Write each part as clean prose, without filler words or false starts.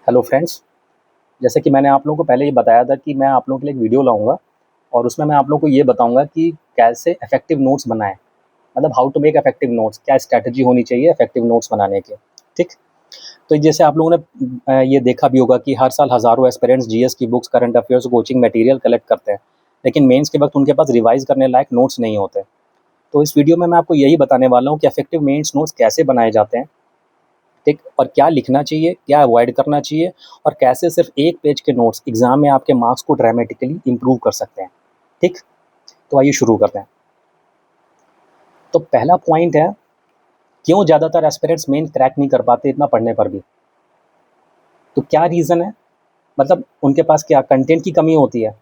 Hello friends. जैसे कि मैंने आप लोगों को पहले ये बताया था कि मैं आप लोगों के लिए एक वीडियो लाऊंगा और उसमें मैं आप लोगों को ये बताऊंगा कि कैसे इफेक्टिव नोट्स बनाएं। मतलब how to make effective notes, क्या स्ट्रैटेजी होनी चाहिए इफेक्टिव नोट्स बनाने की। ठीक। तो जैसे आप लोगों ने ये देखा भी होगा कि हर साल हज़ारों एस्पिरेंट्स जीएस की books, current affairs, coaching material collect करते हैं, लेकिन मेंस के वक्त उनके पास रिवाइज करने लायक नोट्स नहीं होते। तो इस वीडियो में मैं आपको यही बताने वाला हूँ कि इफेक्टिव मेंस नोट्स कैसे बनाए जाते हैं। ठीक। और क्या लिखना चाहिए, क्या अवॉइड करना चाहिए, और कैसे सिर्फ एक पेज के नोट्स एग्जाम में आपके मार्क्स को ड्रामेटिकली इंप्रूव कर सकते हैं। ठीक। तो आइए शुरू करते हैं। तो पहला पॉइंट है, क्यों ज़्यादातर एस्पिरेंट्स मेन क्रैक नहीं कर पाते इतना पढ़ने पर भी। तो क्या रीज़न है? मतलब उनके पास क्या कंटेंट की कमी होती है?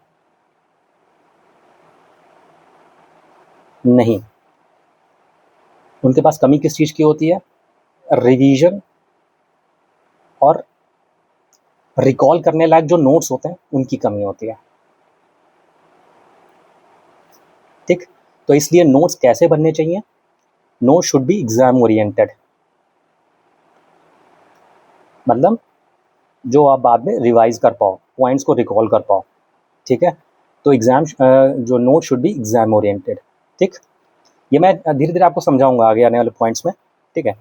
नहीं। उनके पास कमी किस चीज़ की होती है? रिवीजन और रिकॉल करने लायक जो नोट्स होते हैं उनकी कमी होती है। ठीक। तो इसलिए नोट्स कैसे बनने चाहिए? Notes should be exam oriented, मतलब जो आप बाद में रिवाइज कर पाओ, पॉइंट्स को रिकॉल कर पाओ। ठीक है। तो एग्जाम जो note should be exam oriented. ठीक। ये मैं धीरे धीरे आपको समझाऊंगा आगे आने वाले पॉइंट्स में। ठीक है।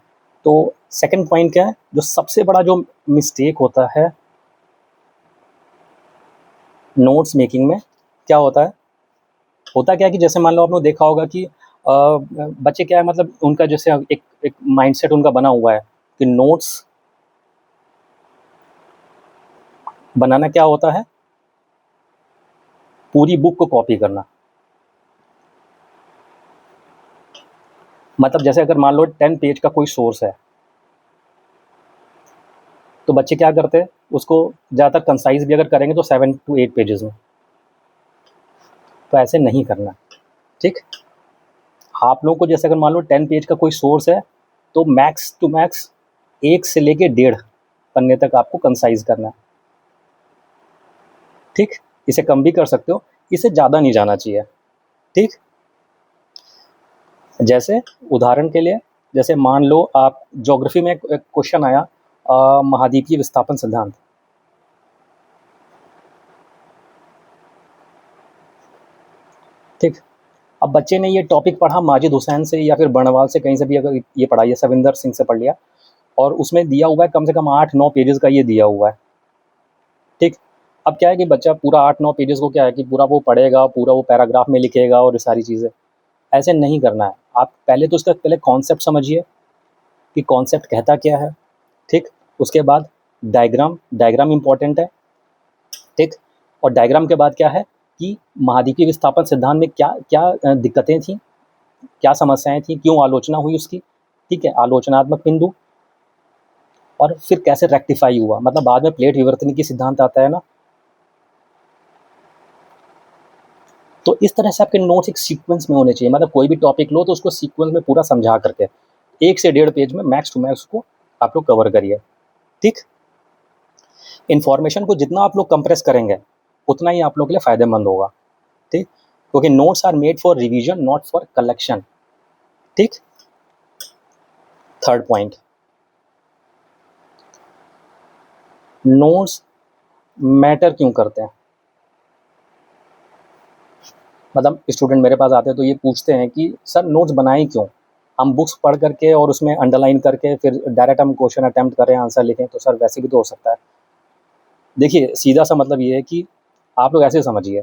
तो सेकंड पॉइंट क्या है, जो सबसे बड़ा जो मिस्टेक होता है नोट्स मेकिंग में, क्या होता क्या है कि जैसे मान लो आपने देखा होगा कि बच्चे क्या है, मतलब उनका जैसे एक एक माइंडसेट उनका बना हुआ है कि नोट्स बनाना क्या होता है, पूरी बुक को कॉपी करना। मतलब जैसे अगर मान लो 10 पेज का कोई सोर्स है, तो बच्चे क्या करते हैं, उसको ज़्यादातर कंसाइज भी अगर करेंगे तो 7 to 8 पेजेस में। तो ऐसे नहीं करना। ठीक। आप लोगों को जैसे अगर मान लो 10 पेज का कोई सोर्स है, तो मैक्स टू मैक्स 1 से लेके 1.5 पन्ने तक आपको कंसाइज करना है। ठीक। इसे कम भी कर सकते हो, इसे ज़्यादा नहीं जाना चाहिए। ठीक। जैसे उदाहरण के लिए, जैसे मान लो आप ज्योग्राफी में एक क्वेश्चन आया, महाद्वीपीय विस्थापन सिद्धांत। ठीक। अब बच्चे ने ये टॉपिक पढ़ा माजिद हुसैन से या फिर बर्नवाल से, कहीं से भी अगर ये पढ़ा, या सविंदर सिंह से पढ़ लिया, और उसमें दिया हुआ है कम से कम 8-9 पेजेस का ये दिया हुआ है। ठीक। अब क्या है कि बच्चा पूरा 8-9 पेजेस को क्या है कि पूरा वो पढ़ेगा, पूरा वो पैराग्राफ में लिखेगा और ये सारी चीज़ें, ऐसे नहीं करना है। आप पहले तो उसका पहले कॉन्सेप्ट समझिए कि कॉन्सेप्ट कहता क्या है। ठीक। उसके बाद डायग्राम, डायग्राम इम्पॉर्टेंट है। ठीक। और डायग्राम के बाद क्या है कि महाद्वीपीय विस्थापन सिद्धांत में क्या क्या दिक्कतें थी, क्या समस्याएं थी, क्यों आलोचना हुई उसकी। ठीक है, आलोचनात्मक बिंदु, और फिर कैसे रेक्टिफाई हुआ, मतलब बाद में प्लेट विवर्तन की सिद्धांत आता है ना। तो इस तरह से आपके नोट्स एक सीक्वेंस में होने चाहिए, मतलब कोई भी टॉपिक लो तो उसको सीक्वेंस में पूरा समझा करके 1 से 1.5 पेज में मैक्स टू मैक्स को आप लोग कवर करिए। ठीक। इन्फॉर्मेशन को जितना आप लोग कंप्रेस करेंगे उतना ही आप लोग के लिए फ़ायदेमंद होगा। ठीक। क्योंकि notes are made for revision, not for collection. ठीक। थर्ड पॉइंट, नोट्स मैटर क्यों करते हैं। मतलब स्टूडेंट मेरे पास आते हैं तो ये पूछते हैं कि सर नोट्स बनाएं क्यों, हम बुक्स पढ़ करके और उसमें अंडरलाइन करके फिर डायरेक्ट हम क्वेश्चन अटेम्प्ट करें, आंसर लिखें, तो सर वैसे भी तो हो सकता है। देखिए सीधा सा मतलब ये है कि आप लोग ऐसे समझिए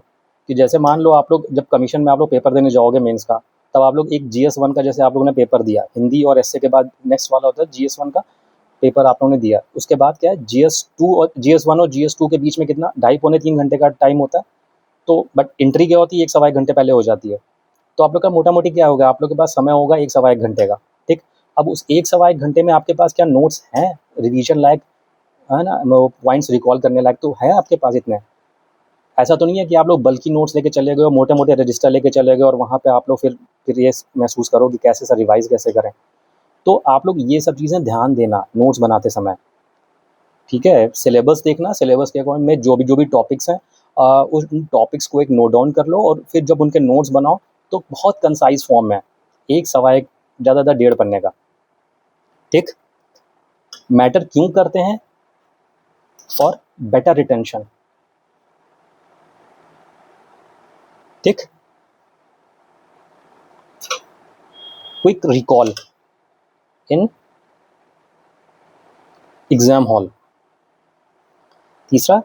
कि जैसे मान लो आप लोग जब कमीशन में आप लोग पेपर देने जाओगे मेंस का, तब आप लोग एक GS1 का, जैसे आप लोगों ने पेपर दिया हिंदी और एसए के बाद नेक्स्ट वाला होता है GS1 का पेपर आप लोगों ने दिया, उसके बाद क्या है GS1 और GS2 के बीच में कितना 2.5-3 घंटे का टाइम होता है। तो बट एंट्री क्या होती है, 1-1.25 घंटे पहले हो जाती है। तो आप लोग का मोटा मोटी क्या होगा, आप लोग के पास समय होगा 1-1.25 घंटे का। ठीक। अब उस 1-1.25 घंटे में आपके पास क्या नोट्स हैं रिवीजन लायक, है ना, पॉइंट्स रिकॉल करने लायक तो है आपके पास इतने। ऐसा तो नहीं है कि आप लोग बल्कि नोट्स लेके चले गए और मोटे मोटे रजिस्टर लेके चले गए और वहाँ पे आप लोग फिर ये महसूस करो कि कैसे सर रिवाइज कैसे करें। तो आप लोग ये सब चीज़ें ध्यान देना नोट्स बनाते समय। ठीक है, सिलेबस देखना, सिलेबस के अकॉर्डिंग में जो भी टॉपिक्स हैं, उस उन टॉपिक्स को एक नोट डाउन कर लो और फिर जब उनके नोट्स बनाओ तो बहुत कंसाइज फॉर्म में, 1 सवा 1, ज़्यादा 1.5 पन्ने का। ठीक। मैटर क्यों करते हैं, फॉर बेटर रिटेंशन, ठीक। Quick recall in exam hall. तीसरा,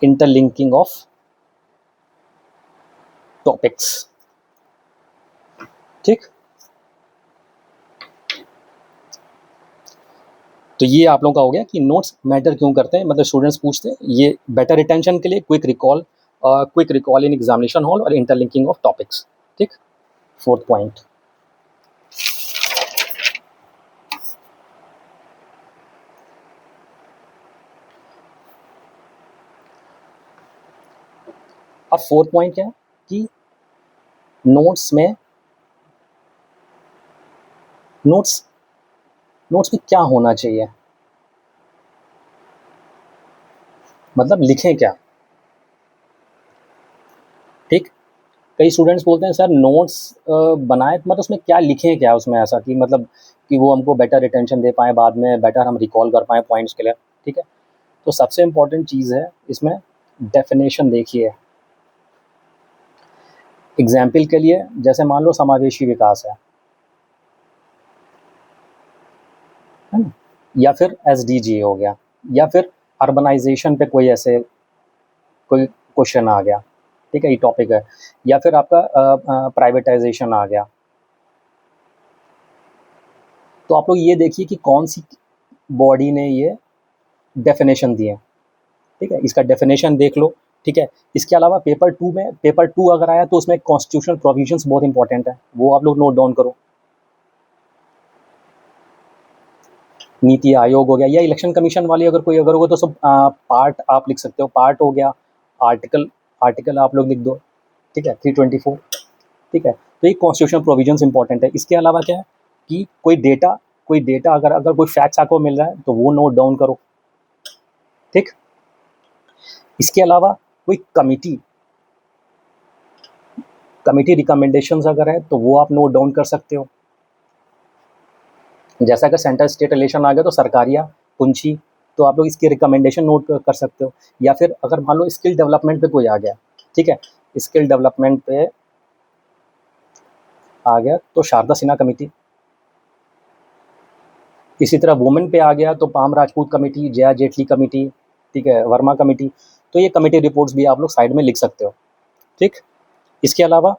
इंटरलिंकिंग ऑफ टॉपिक्स, ठीक। तो ये आप लोगों का हो गया कि नोट्स मैटर क्यों करते हैं, मतलब स्टूडेंट्स पूछते हैं ये बेटर रिटेंशन के लिए, quick recall in examination hall और इंटरलिंकिंग ऑफ टॉपिक्स, ठीक। फोर्थ पॉइंट, अब फोर्थ पॉइंट क्या है कि नोट्स में क्या होना चाहिए, मतलब लिखें क्या, ठीक। कई स्टूडेंट्स बोलते हैं सर नोट्स बनाए मतलब उसमें क्या लिखें, क्या उसमें ऐसा कि मतलब कि वो हमको बेटर रिटेंशन दे पाएँ, बाद में बेटर हम रिकॉल कर पाएँ पॉइंट्स के लिए, ठीक है। तो सबसे इम्पोर्टेंट चीज़ है इसमें डेफिनेशन देखिए। एग्जाम्पल के लिए जैसे मान लो समावेशी विकास है ना, या फिर एसडीजी हो गया, या फिर अर्बनाइजेशन पे कोई क्वेश्चन आ गया, ठीक है, ये टॉपिक है, या फिर आपका प्राइवेटाइजेशन आ गया। तो आप लोग ये देखिए कि कौन सी बॉडी ने ये डेफिनेशन दिए, ठीक है, इसका डेफिनेशन देख लो, ठीक है। इसके अलावा पेपर टू अगर आया तो उसमें कॉन्स्टिट्यूशनल प्रोविजंस बहुत इंपॉर्टेंट है, वो आप लोग नोट डाउन करो। नीति आयोग हो गया या इलेक्शन कमीशन वाली अगर होगा तो सब पार्ट आप लिख सकते हो, पार्ट हो गया, आर्टिकल आप लोग लिख दो, ठीक है, 324, ठीक है। तो ये कॉन्स्टिट्यूशनल प्रोविजंस इंपॉर्टेंट है। इसके अलावा क्या है कि कोई डेटा अगर कोई फैक्ट्स आपको मिल रहा है तो वो नोट डाउन करो, ठीक। इसके अलावा कोई कमिटी रिकमेंडेशंस अगर है तो वो आप नोट डाउन कर सकते हो। जैसा कि सेंटर स्टेट रिलेशन आ गया तो सरकारिया पुंछी, तो आप लोग इसकी रिकमेंडेशन नोट कर सकते हो। या फिर अगर मान लो स्किल डेवलपमेंट पे कोई आ गया, ठीक है, स्किल डेवलपमेंट पे आ गया तो शारदा सिन्हा कमेटी। इसी तरह वुमेन पे आ गया तो palm Rajput committee, Jaya Jaitley committee, ठीक है, वर्मा कमेटी। तो ये कमेटी रिपोर्ट्स भी आप लोग साइड में लिख सकते हो, ठीक। इसके अलावा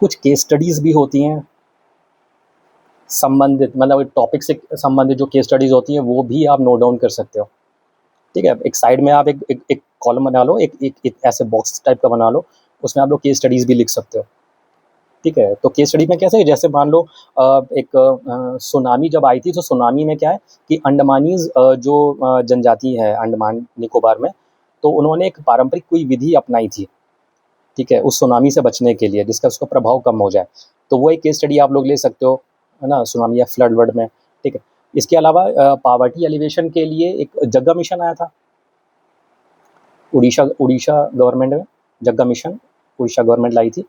कुछ केस स्टडीज़ भी होती हैं संबंधित, मतलब टॉपिक से संबंधित जो केस स्टडीज़ होती हैं वो भी आप नोट डाउन कर सकते हो, ठीक है। एक साइड में आप एक कॉलम बना लो, एक ऐसे बॉक्स टाइप का बना लो, उसमें आप लोग केस स्टडीज़ भी लिख सकते हो, ठीक है। तो केस स्टडी में कैसे है, जैसे मान लो सुनामी जब आई थी तो सुनामी में क्या है कि अंडमानीज जो जनजाति है अंडमान निकोबार में, तो उन्होंने एक पारंपरिक कोई विधि अपनाई थी, ठीक है, उस सुनामी से बचने के लिए जिसका उसका प्रभाव कम हो जाए। तो वो एक केस स्टडी आप लोग ले सकते हो, है ना, सुनामी या फ्लड वर्ड में, ठीक है। इसके अलावा पावर्टी एलिवेशन के लिए एक जग्गा मिशन आया था उड़ीसा गवर्नमेंट में, जग्गा मिशन उड़ीसा गवर्नमेंट लाई थी,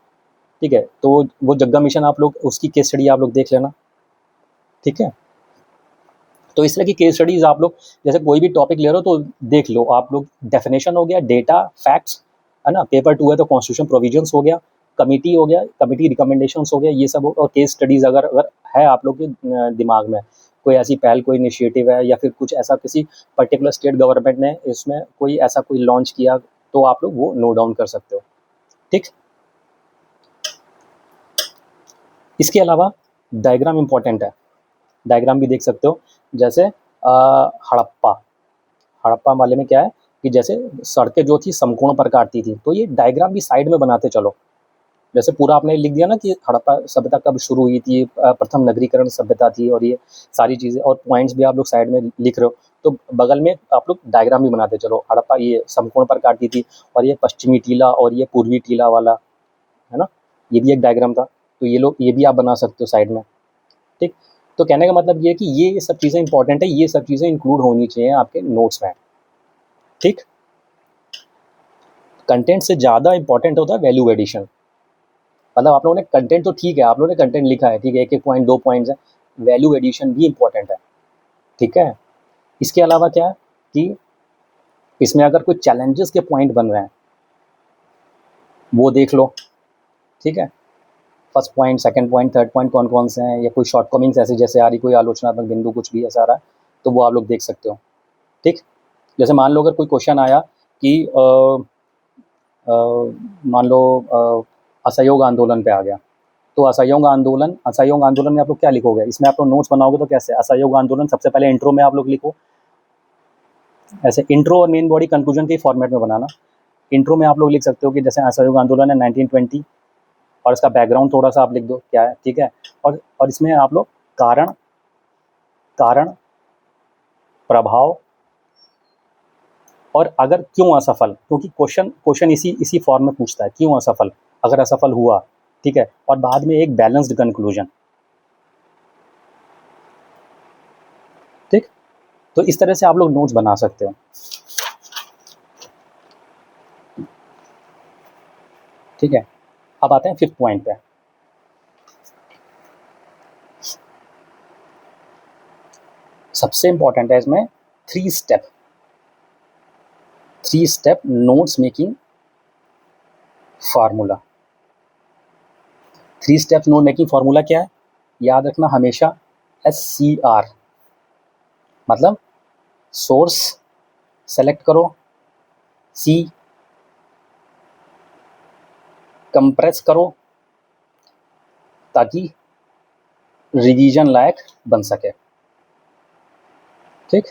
ठीक है। तो वो जग्गा मिशन आप लोग उसकी केस स्टडी आप लोग देख लेना, ठीक है। तो इस तरह की केस स्टडीज़ आप लोग जैसे कोई भी टॉपिक ले रहे हो तो देख लो आप लोग। डेफिनेशन हो गया, डेटा फैक्ट्स, है ना, पेपर टू है तो कॉन्स्टिट्यूशन प्रोविजंस हो गया, कमिटी हो गया, कमिटी रिकमेंडेशंस हो गया, ये सब और केस स्टडीज़ अगर है आप लोग के दिमाग में कोई ऐसी पहल, कोई इनिशिएटिव है, या फिर कुछ ऐसा किसी पर्टिकुलर स्टेट गवर्नमेंट ने इसमें कोई ऐसा कोई लॉन्च किया, तो आप लोग वो नोट डाउन कर सकते हो, ठीक। इसके अलावा डायग्राम इंपॉर्टेंट है, डायग्राम भी देख सकते हो। जैसे हड़प्पा हड़प्पा वाले में क्या है कि जैसे सड़कें जो थी समकोण प्रकार की थी, तो ये डायग्राम भी साइड में बनाते चलो। जैसे पूरा आपने लिख दिया ना कि हड़प्पा सभ्यता कब शुरू हुई थी, प्रथम नगरीकरण सभ्यता थी, और ये सारी चीज़ें और पॉइंट्स भी आप लोग साइड में लिख रहे हो, तो बगल में आप लोग डायग्राम भी बनाते चलो। हड़प्पा ये समकोण प्रकार की थी, और ये पश्चिमी टीला और ये पूर्वी टीला वाला, है ना, ये भी एक डायग्राम था। तो ये भी आप बना सकते हो साइड में, ठीक। तो कहने का मतलब ये है कि ये सब चीज़ें इंपॉर्टेंट है, ये सब चीज़ें इंक्लूड होनी चाहिए आपके नोट्स में, ठीक। कंटेंट से ज़्यादा इंपॉर्टेंट होता है वैल्यू एडिशन, मतलब आप लोगों ने कंटेंट तो ठीक है, आप लोगों ने कंटेंट लिखा है, ठीक है, 1-1 पॉइंट 2 पॉइंट्स है, वैल्यू एडिशन भी इम्पोर्टेंट है, ठीक है। इसके अलावा क्या है कि इसमें अगर कोई चैलेंजेस के पॉइंट बन रहे हैं वो देख लो, ठीक है। First point, second point, third point कौन कौन से हैं, या कोई शॉर्टकमिंग्स ऐसी जैसे आ रही, कोई आलोचनात्मक बिंदु कुछ भी ऐसा आ रहा है तो वो आप लोग देख सकते हो, ठीक। जैसे मान लो अगर कोई क्वेश्चन आया कि मान लो असहयोग आंदोलन पे आ गया, तो असहयोग आंदोलन में आप लोग क्या लिखोगे, इसमें आप लोग नोट्स बनाओगे तो कैसे, असहयोग आंदोलन सबसे पहले इंट्रो में आप लोग लिखो, ऐसे इंट्रो और मेन बॉडी कंक्लूजन के फॉर्मेट में बनाना। इंट्रो में आप लोग लिख सकते हो कि जैसे असहयोग आंदोलन है 1920, और इसका बैकग्राउंड थोड़ा सा आप लिख दो क्या है, ठीक है। और इसमें आप लोग कारण कारण प्रभाव और अगर क्यों असफल, क्योंकि क्वेश्चन इसी फॉर्म में पूछता है, क्यों असफल, अगर असफल हुआ, ठीक है, और बाद में एक बैलेंस्ड कंक्लूजन, ठीक। तो इस तरह से आप लोग नोट्स बना सकते हो, ठीक है। अब आते हैं 5th पॉइंट पे। सबसे इंपॉर्टेंट है इसमें 3 step notes making formula. 3 step note making formula क्या है, याद रखना हमेशा, SCR, मतलब सोर्स सेलेक्ट करो, C कंप्रेस करो ताकि रिवीजन लायक बन सके, ठीक।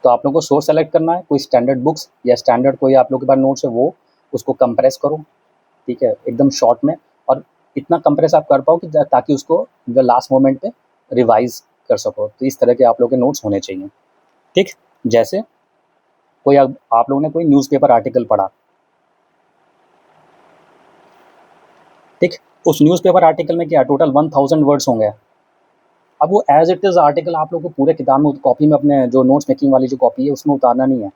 तो आप लोगों को सोर्स सेलेक्ट करना है, कोई स्टैंडर्ड बुक्स या स्टैंडर्ड कोई आप लोग के पास नोट्स है वो, उसको कंप्रेस करो, ठीक है, एकदम शॉर्ट में, और इतना कंप्रेस आप कर पाओ कि ताकि उसको जो लास्ट मोमेंट पे रिवाइज कर सको। तो इस तरह के आप लोग के नोट्स होने चाहिए, ठीक। जैसे कोई आप लोगों ने कोई न्यूज़पेपर आर्टिकल पढ़ा, ठीक, उस न्यूज़पेपर आर्टिकल में क्या टोटल 1000 वर्ड्स होंगे। अब वो एज इट इज़ आर्टिकल आप लोग को पूरे किताब में कॉपी में अपने जो नोट्स मेकिंग वाली जो कॉपी है उसमें उतारना नहीं है।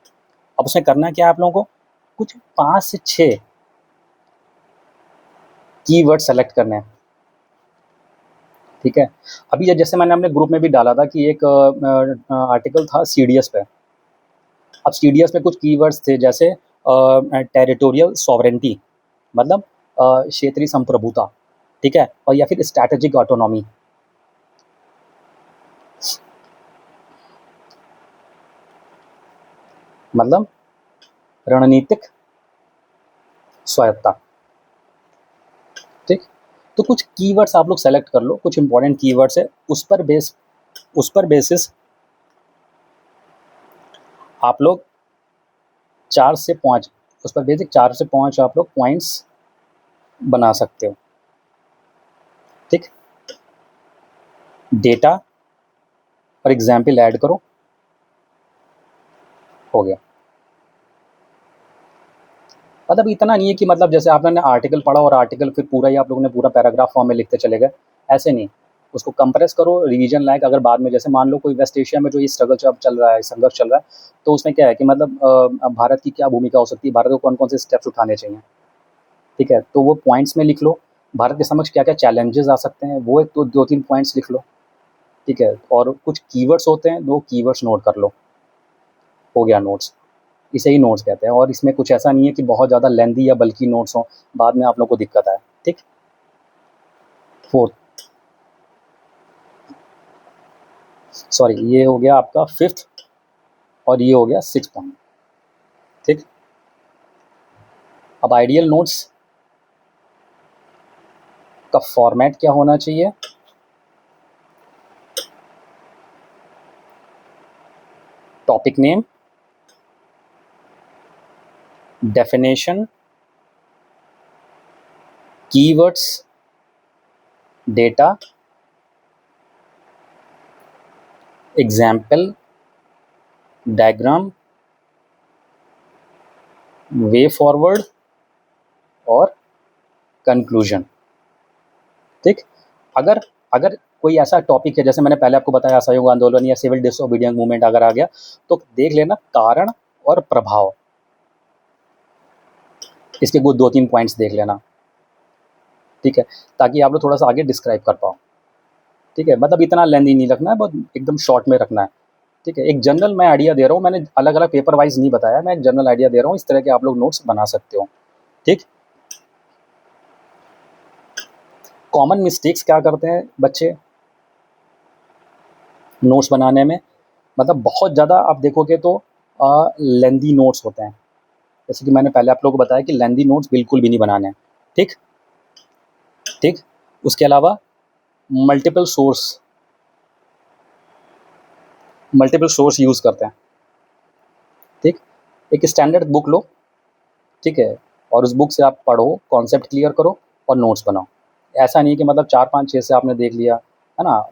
अब उसमें करना क्या है आप लोगों को, कुछ 5 से 6 कीवर्ड सेलेक्ट करने हैं, ठीक है। अभी जैसे मैंने अपने ग्रुप में भी डाला था कि एक आर्टिकल था CDS पे। अब CDS पे कुछ कीवर्ड्स थे जैसे टेरिटोरियल सॉवरेंटी, मतलब क्षेत्रीय संप्रभुता, ठीक है, और या फिर स्ट्रैटेजिक ऑटोनॉमी, मतलब रणनीतिक स्वायत्ता, ठीक। तो कुछ कीवर्ड्स आप लोग सेलेक्ट कर लो, कुछ इंपॉर्टेंट कीवर्ड्स है, उस पर बेसिस आप लोग 4 से 5, उस पर बेसिक 4 से 5 आप लोग पॉइंट्स बना सकते हो, ठीक। डेटा और एग्जाम्पल ऐड करो, हो गया। मतलब इतना नहीं है कि मतलब जैसे आपने आर्टिकल पढ़ा और आर्टिकल फिर पूरा ही आप लोगों ने पूरा पैराग्राफ फॉर्म में लिखते चले गए, ऐसे नहीं। उसको कंप्रेस करो, रिवीजन लायक, अगर बाद में जैसे मान लो कोई वेस्ट एशिया में जो ये स्ट्रगल अब चल रहा है, संघर्ष चल रहा है, तो उसमें क्या है कि मतलब भारत की क्या भूमिका हो सकती है, भारत को कौन कौन से स्टेप्स उठाने चाहिए, ठीक है। तो वो पॉइंट्स में लिख लो, भारत के समक्ष क्या क्या चैलेंजेस आ सकते हैं वो एक तो 2-3 पॉइंट्स लिख लो, ठीक है। और कुछ कीवर्ड्स होते हैं, 2 कीवर्ड्स नोट कर लो, हो गया नोट्स। इसे ही नोट्स कहते हैं, और इसमें कुछ ऐसा नहीं है कि बहुत ज़्यादा लेंथी या बल्कि नोट्स हों, बाद में आप लोग को दिक्कत आए, ठीक। 4th, सॉरी, ये हो गया आपका 5th, और ये हो गया 6th पॉइंट, ठीक। अब आइडियल नोट्स का फॉर्मेट क्या होना चाहिए, topic name, definition, keywords, data, example, diagram, way forward और कंक्लूजन, ठीक। अगर अगर कोई ऐसा टॉपिक है जैसे मैंने पहले आपको बताया असहयोग आंदोलन या सिविल डिसोबीडियंस मूवमेंट अगर आ गया, तो देख लेना कारण और प्रभाव, इसके कुछ 2-3 पॉइंट्स देख लेना, ठीक है, ताकि आप लोग थोड़ा सा आगे डिस्क्राइब कर पाओ। ठीक है, मतलब इतना लेंदी नहीं रखना है, बहुत एकदम शॉर्ट में रखना है। ठीक है, एक जनरल मैं आइडिया दे रहा हूँ, मैंने अलग अलग पेपर वाइज नहीं बताया, मैं एक जनरल आइडिया दे रहा हूँ, इस तरह के आप लोग नोट्स बना सकते हो। ठीक, कॉमन मिस्टेक्स क्या करते हैं बच्चे नोट्स बनाने में, मतलब बहुत ज़्यादा आप देखोगे तो लेंदी नोट्स होते हैं। जैसे कि मैंने पहले आप लोगों को बताया कि लेंदी नोट्स बिल्कुल भी नहीं बनाने हैं। ठीक ठीक, उसके अलावा मल्टीपल सोर्स यूज़ करते हैं। ठीक, एक स्टैंडर्ड बुक लो, ठीक है, और उस बुक से आप पढ़ो, कॉन्सेप्ट क्लियर करो और नोट्स बनाओ। ऐसा नहीं कि मतलब 4, 5, 6 से आपने देख लिया, है ना?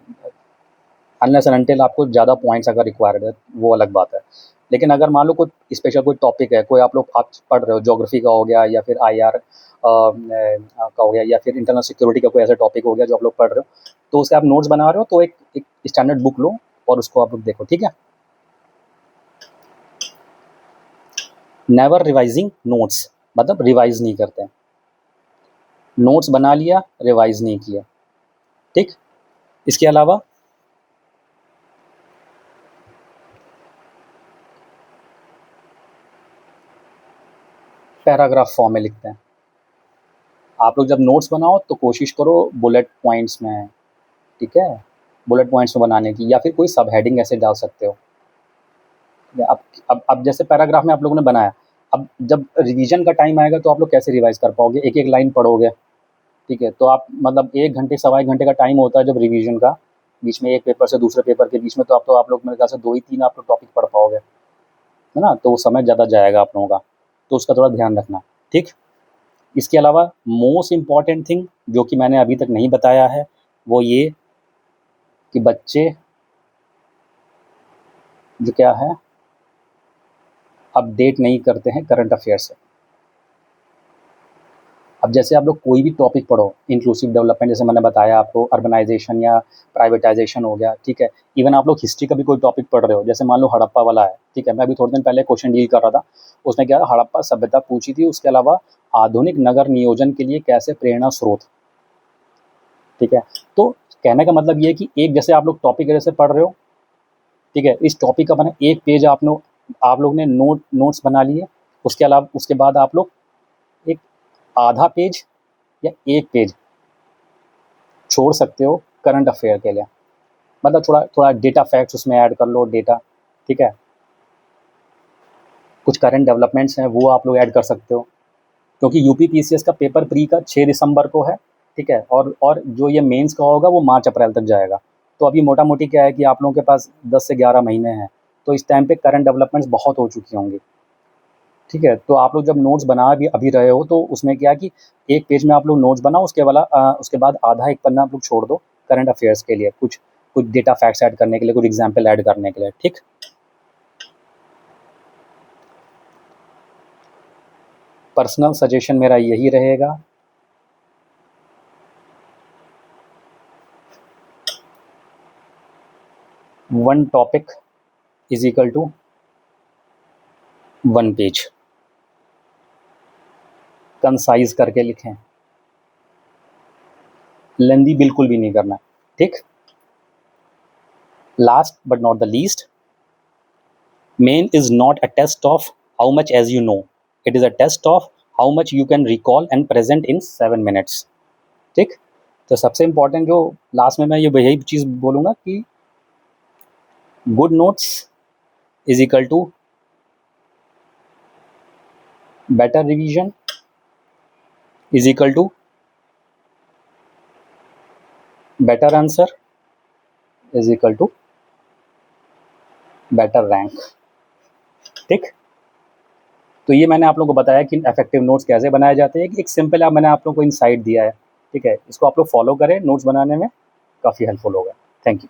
अनलेस एंड अनटिल आपको ज़्यादा पॉइंट्स अगर रिक्वायर्ड है, वो अलग बात है। लेकिन अगर मान लो कोई स्पेशल कोई टॉपिक है, कोई आप पढ़ रहे हो, ज्योग्राफी का हो गया या फिर आईआर का हो गया या फिर इंटरनल सिक्योरिटी का कोई ऐसा टॉपिक हो गया जो आप लोग पढ़ रहे हो, तो उसके आप नोट्स बना रहे हो, तो एक स्टैंडर्ड बुक लो और उसको आप लोग देखो। ठीक है, नेवर रिवाइजिंग नोट्स, मतलब रिवाइज नहीं करते हैं। नोट्स बना लिया, रिवाइज नहीं किया। ठीक, इसके अलावा पैराग्राफ फॉर्म में लिखते हैं। आप लोग जब नोट्स बनाओ तो कोशिश करो बुलेट पॉइंट्स में, ठीक है, बुलेट पॉइंट्स में बनाने की, या फिर कोई सब हेडिंग ऐसे डाल सकते हो। अब जैसे पैराग्राफ में आप लोगों ने बनाया, अब जब रिवीजन का टाइम आएगा तो आप लोग कैसे रिवाइज कर पाओगे? एक एक लाइन पढ़ोगे। ठीक है, तो आप मतलब 1 घंटे, सवा 1 घंटे का टाइम होता है जब रिवीजन का, बीच में एक पेपर से दूसरे पेपर के बीच में, तो आप लोग मेरे ख्याल से 2 ही 3 आप लोग टॉपिक पढ़ पाओगे, है ना? तो वो समय ज़्यादा जाएगा आप लोगों का, तो उसका थोड़ा ध्यान रखना। ठीक, इसके अलावा मोस्ट इम्पॉर्टेंट थिंग जो कि मैंने अभी तक नहीं बताया है, वो ये कि बच्चे जो क्या है, अपडेट नहीं करते हैं करंट अफेयर से। अब जैसे आप लोग कोई भी टॉपिक पढ़ो, इंक्लूसिव डेवलपमेंट जैसे मैंने बताया आपको, अर्बनाइजेशन या प्राइवेटाइजेशन हो गया, ठीक है। इवन आप लोग हिस्ट्री का भी कोई टॉपिक पढ़ रहे हो, जैसे मान लो हड़प्पा वाला है, ठीक है, मैं अभी थोड़े दिन पहले क्वेश्चन डील कर रहा था, उसमें क्या है, हड़प्पा सभ्यता पूछी थी, उसके अलावा आधुनिक नगर नियोजन के लिए कैसे प्रेरणा स्रोत, ठीक है। तो कहने का मतलब ये है कि एक जैसे आप लोग टॉपिक जैसे पढ़ रहे हो, ठीक है, इस टॉपिक का मैंने एक पेज आप लोग ने नोट्स बना लिए, उसके अलावा उसके बाद आप लोग एक आधा पेज या एक पेज छोड़ सकते हो करंट अफेयर के लिए, मतलब थोड़ा थोड़ा डेटा फैक्ट्स उसमें ऐड कर लो, डेटा, ठीक है, कुछ करंट डेवलपमेंट्स हैं वो आप लोग ऐड कर सकते हो, क्योंकि यूपी पीसीएस का पेपर प्री का 6 दिसंबर को है, ठीक है, और जो ये मेंस का होगा वो मार्च अप्रैल तक जाएगा। तो अभी मोटा मोटी क्या है कि आप लोगों के पास 10 से 11 महीने हैं, तो इस टाइम पे करंट डेवलपमेंट्स बहुत हो चुकी होंगी, ठीक है। तो आप लोग जब नोट्स बना भी अभी रहे हो, तो उसमें क्या है कि एक पेज में आप लोग नोट्स बनाओ, उसके बाद आधा एक पन्ना आप लोग छोड़ दो करंट अफेयर्स के लिए, कुछ कुछ डेटा फैक्ट्स ऐड करने के लिए, कुछ एग्जाम्पल ऐड करने के लिए, ठीक। पर्सनल सजेशन मेरा यही रहेगा, one topic is equal to 1 page, concise करके लिखें, लेंदी बिल्कुल भी नहीं करना, ठीक। Last but not the least, main is not a test of how much as you know, it is a test of how much you can recall and present in 7 minutes, ठीक। तो सबसे इम्पोर्टेंट जो last में मैं ये यही चीज़ बोलूँगा कि good notes is equal to better revision is equal to better answer is equal to better rank, ठीक। तो ये मैंने आप लोगों को बताया कि इफेक्टिव नोट्स कैसे बनाए जाते हैं, एक सिंपल मैंने आप लोगों को इनसाइट दिया है, ठीक है। इसको आप लोग फॉलो करें, नोट्स बनाने में काफ़ी हेल्पफुल होगा। Thank you.